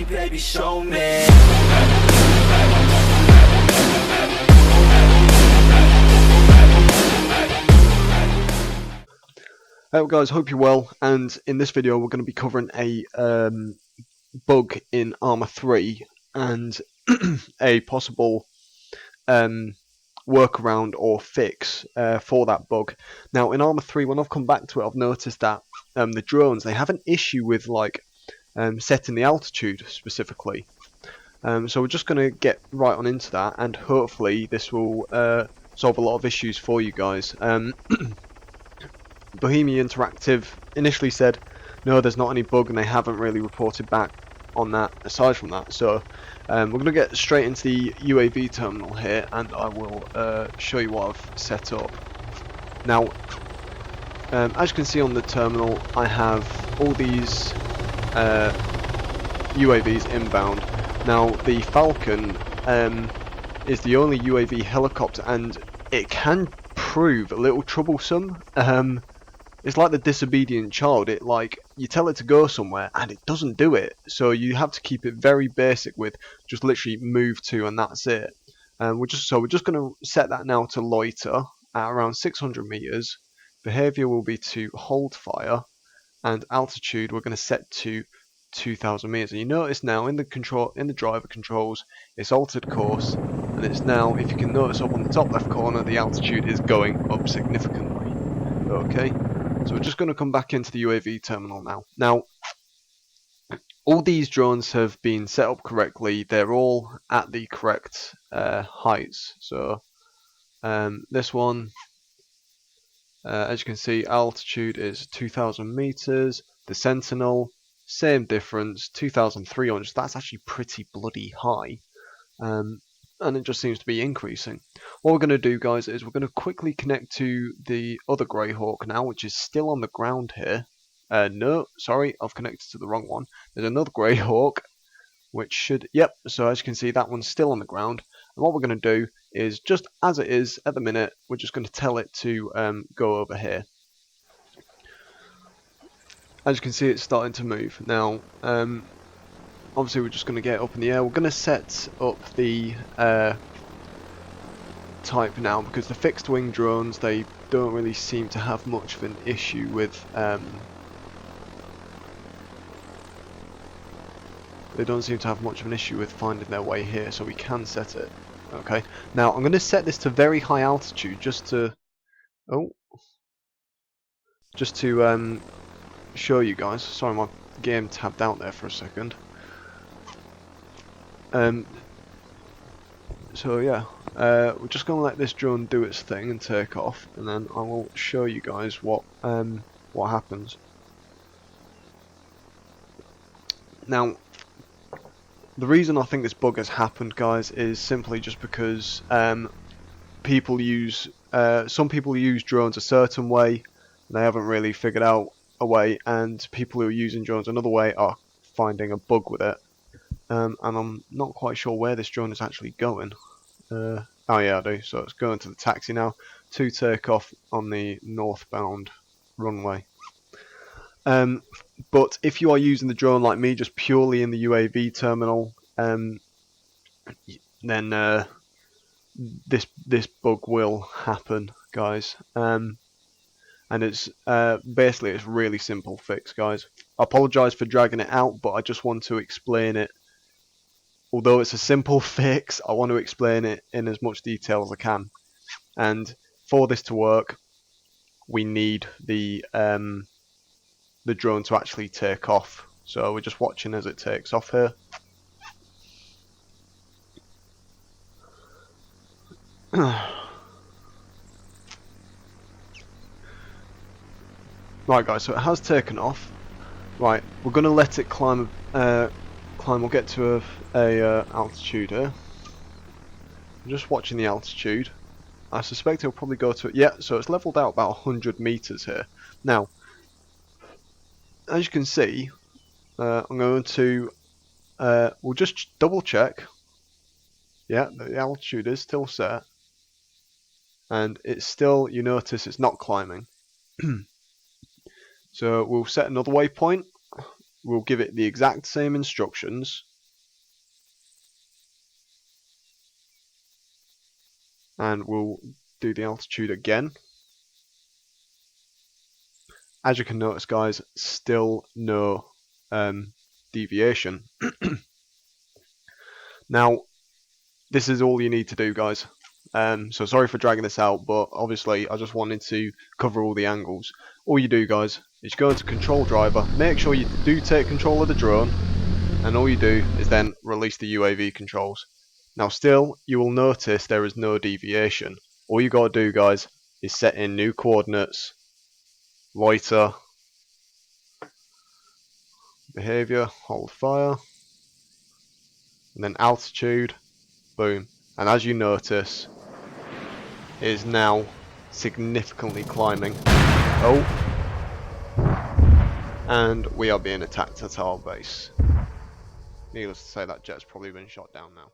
me, baby, show me. Hey guys, hope you're well, and in this video we're going to be covering a bug in Arma 3 and a possible workaround or fix for that bug. Now in Arma 3, when I've come back to it, I've noticed that the drones, they have an issue with like setting the altitude specifically. So we're just going to get right on into that, and hopefully this will solve a lot of issues for you guys. Bohemia Interactive initially said no, there's not any bug, and they haven't really reported back on that aside from that. So we're going to get straight into the UAV terminal here, and I will show you what I've set up. Now as you can see on the terminal, I have all these UAVs inbound. Now the Falcon is the only UAV helicopter, and it can prove a little troublesome. It's like the disobedient child. It like, you tell it to go somewhere and it doesn't do it, so you have to keep it very basic with just literally move to, and that's it. We're just going to set that now to loiter at around 600 meters. Behavior will be to hold fire, and altitude we're going to set to 2000 meters. And you notice now in the driver controls, it's altered course, and it's now, if you can notice up on the top left corner, the altitude is going up significantly. Okay. So we're just going to come back into the UAV terminal now. Now, all these drones have been set up correctly. They're all at the correct heights. So this one, as you can see, altitude is 2000 meters. The Sentinel, same difference, 2300. That's actually pretty bloody high. And it just seems to be increasing. What we're going to do, guys, is we're going to quickly connect to the other Greyhawk now, which is still on the ground here. No, sorry, I've connected to the wrong one. There's another Greyhawk, which should, yep, so as you can see, that one's still on the ground. And what we're going to do is, just as it is at the minute, we're just going to tell it to go over here. As you can see, it's starting to move. Now, obviously we're just going to get up in the air. We're going to set up the type now, because the fixed wing drones, they don't really seem to have much of an issue with finding their way here, so we can set it. Okay, now I'm going to set this to very high altitude just to show you guys. Sorry, my game tabbed out there for a second. So yeah, we're just going to let this drone do its thing and take off, and then I will show you guys what happens. Now, the reason I think this bug has happened, guys, is simply just because some people use drones a certain way, and they haven't really figured out a way, and people who are using drones another way are finding a bug with it. And I'm not quite sure where this drone is actually going. Oh yeah, I do. So it's going to the taxi now to take off on the northbound runway. But if you are using the drone like me, just purely in the UAV terminal, then this bug will happen, guys. And it's basically, it's really simple fix, guys. I apologise for dragging it out, but I just want to explain it. Although it's a simple fix, I want to explain it in as much detail as I can. And for this to work, we need the drone to actually take off. So we're just watching as it takes off here. Right, guys, so it has taken off. Right, we're going to let it climb. We'll get to a altitude here. I'm just watching the altitude. I suspect it'll probably go to, yeah, so it's leveled out about 100 meters here. Now, as you can see, I'm going to, we'll just double check. Yeah, the altitude is still set. And it's still, you notice it's not climbing. So we'll set another waypoint. We'll give it the exact same instructions. and we'll do the altitude again. As you can notice, guys, still no deviation. Now, this is all you need to do, guys. So sorry for dragging this out, but obviously I just wanted to cover all the angles. All you do, guys, is go into control driver, make sure you do take control of the drone, and all you do is then release the UAV controls. Now still, you will notice there is no deviation. All you got to do, guys, is set in new coordinates, loiter, behavior, hold fire, and then altitude, boom. And as you notice, it is now significantly climbing. Oh, and we are being attacked at our base. Needless to say, that jet's probably been shot down now.